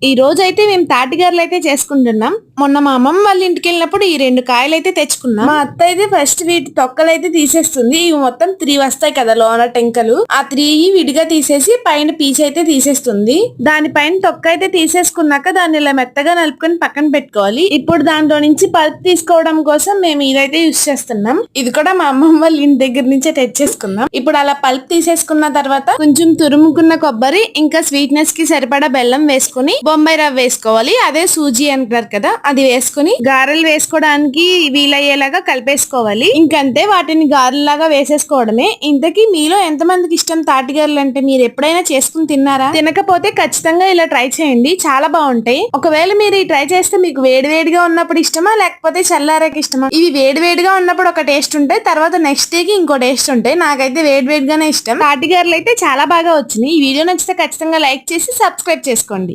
ఈ రోజు అయితే మేము తాటిగారులు అయితే చేసుకుంటున్నాం. మొన్న మా అమ్మమ్మ వాళ్ళ ఇంటికి వెళ్ళినప్పుడు ఈ 2 కాయలు అయితే తెచ్చుకున్నాం. మా అత్త అయితే ఫస్ట్ వీటి తొక్కలు అయితే తీసేస్తుంది. ఇవి మొత్తం 3 వస్తాయి కదా లోన టెంకలు. ఆ 3 విడిగా తీసేసి పైన పీస్ అయితే తీసేస్తుంది. దానిపైన తొక్క అయితే తీసేసుకున్నాక దాన్ని ఇలా మెత్తగా నలుపుకొని పక్కన పెట్టుకోవాలి. ఇప్పుడు దాంట్లో నుంచి పల్ప్ తీసుకోవడం కోసం మేము ఇదైతే యూస్ చేస్తున్నాం. ఇది కూడా మా అమ్మమ్మ వాళ్ళ ఇంటి దగ్గర నుంచే తెచ్చేసుకున్నాం. ఇప్పుడు అలా పల్ప్ తీసేసుకున్న తర్వాత కొంచెం తురుముకున్న కొబ్బరి ఇంకా స్వీట్నెస్ కి సరిపడా బెల్లం వేసుకుని బొంబాయి రవ్వ వేసుకోవాలి. అదే సూజీ అంటారు కదా, అది వేసుకుని గారెలు వేసుకోవడానికి వీలయ్యేలాగా కలిపేసుకోవాలి. ఇంకంతే, వాటిని గారెలాగా వేసేసుకోవడమే. ఇంతకీ మీలో ఎంతమందికి ఇష్టం తాటిగారెలు అంటే? మీరు ఎప్పుడైనా చేసుకుని తిన్నారా? తినకపోతే ఖచ్చితంగా ఇలా ట్రై చేయండి, చాలా బాగుంటాయి. ఒకవేళ మీరు ఈ ట్రై చేస్తే మీకు వేడివేడిగా ఉన్నప్పుడు ఇష్టమా లేకపోతే చల్లారాక ఇష్టమా? ఇవి వేడివేడిగా ఉన్నప్పుడు ఒక టేస్ట్ ఉంటాయి, తర్వాత నెక్స్ట్ డే కి ఇంకో టేస్ట్ ఉంటాయి. నాకైతే వేడివేడిగానే ఇష్టం. తాటిగారెలు అయితే చాలా బాగా వచ్చినాయి. ఈ వీడియో నచ్చితే ఖచ్చితంగా లైక్ చేసి సబ్స్క్రైబ్ చేసుకోండి.